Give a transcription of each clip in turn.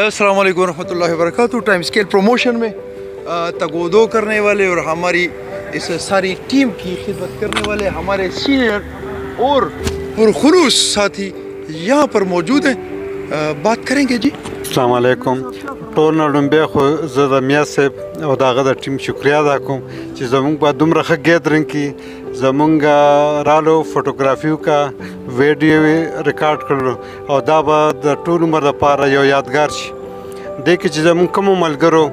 अस्सलाम वालेकुम रहमतुल्लाहि व बरकातहू। टाइम स्केल प्रमोशन में तगोदो करने वाले और हमारी इस सारी टीम की खिदमत करने वाले हमारे सीनियर और पुरखुलूस साथी यहाँ पर मौजूद हैं। बात करेंगे जी। अस्सलाम वालेकुम। ټول نړمبه خو زه د میاں صاحب او دغه د ټیم شکریا ادا کوم چې زمونږ په دومره ښه ګیدرینګ کې زمونږ رالو فوټوګرافي وکړه، ویډیو ریکارډ کړلو او دا به د ټول عمر لپاره یو یادګار شي. دې کې چې زمونږ کومو ملګرو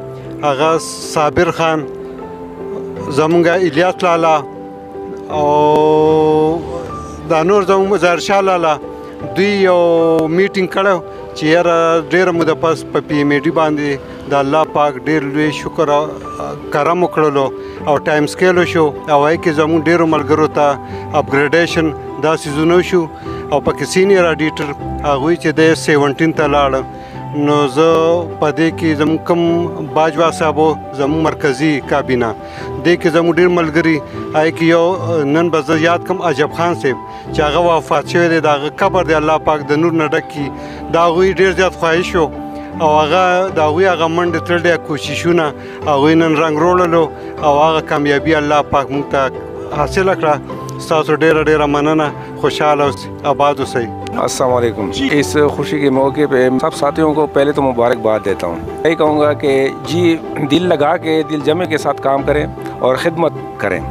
هغه صابر خان، زمونږ الیاس لالا او دا نور زمونږ ظاهرشاه لالا، دوی یو میټینګ کړی چې یاره ډېره موده پس په پی ایم ای ډي باندې د الله پاک ډېر لوی شکر کرم وکړلو او ټایم سکیل وشو او هغې کې زموږ ډېرو ملګرو ته اپګریډیشن دا څیزونه وشو او پکې سینیر اډیټر هغوی چې دی 17 ته لاړه. نو زه په دې کې زموږ کوم باجوا صاحب زموږ مرکزي کابینه دې کې زموږ ډېر ملګري هغې کې یو نن به زه یاد کړم عجب خان صاحب چې هغه وفات شوی دی، د هغه قبر دی الله پاک د نور نه ډک کړي. د هغوی ډېر زیات خواهش و او هغه د هغوی هغه منډې تړلې کوششونه هغوی نن رنګ روړلو او هغه کامیابي الله پاک موږ ته حاصله کړه. ستاسو ډېره ډېره مننه، خوشحاله اوسئ، آباد اوسئ. अस्सलाम वालेकुम। इस खुशी के मौके पे सब साथियों को पहले तो मुबारकबाद देता हूँ। यही कहूँगा कि जी दिल लगा के दिल जमे के साथ काम करें और ख़िदमत करें।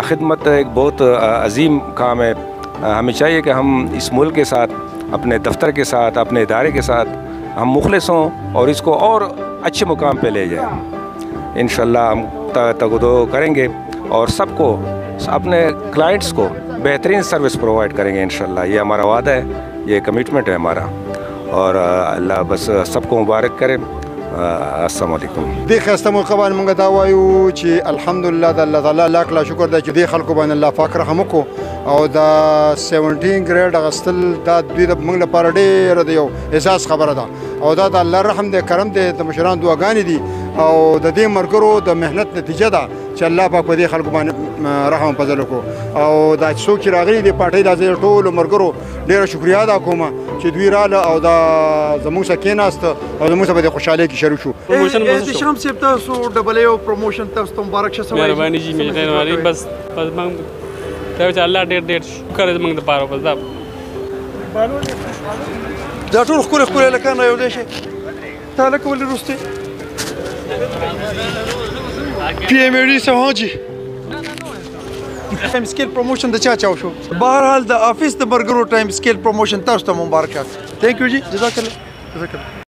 ख़िदमत एक बहुत अजीम काम है। हमें चाहिए कि हम इस मुल्क के साथ, अपने दफ्तर के साथ, अपने इदारे के साथ हम मुखलिस हों और इसको और अच्छे मुकाम पे ले जाएं। इंशाल्लाह हम तगदो करेंगे और सबको, अपने क्लाइंट्स को बेहतरीन सर्विस प्रोवाइड करेंगे इंशाल्लाह। ये हमारा वादा है, ये कमिटमेंट है हमारा और अल्लाह बस सबको मुबारक करे। अस्सलाम वालेकुम। دې ښایسته موقع باندې موږ دا وایو چې الحمدلله د الله تعالی لاک لا شکر دی چې دې خلکو باندې الله پاک رحم وکړو او د 17 ګریډ اخیستل دا دوی د موږ لپاره ډېره د یو احساس خبره ده او دا د الله رحم دی، کرم دی، د مشرانو دعاګانې دي او د دې ملګرو د محنت نتیجه ده چې الله پاک په دې خلکو باندې رحم فضل وکړو. او دا څوک چې راغلي دي پارټۍ دا زه ټولو ملګرو ډېره شکریا ادا کوم چې دوی راله او دا زموږ سره کېناسته او زموږ سره په دې خوشحالۍ کې شریک شو. احتشام صاحب تاسو ډبل ای او پروموشن تاسو ته مبارک شه. مهرباني جی، مهرباني. بس موږ ته چې الله ډېر شکر دې موږ لپاره بس دا ټول ښکلي هلکان رايوځای شي. ته هلکه ولې وروستی پی ایم ای ډي صاحب حاجي ټایم سکیل پروموشن د چا شو؟ بهرحال د افیس د برګرو ټایم سکیل پروموشن تاسو ته مبارک. تھینک یو جی، جزاک الله.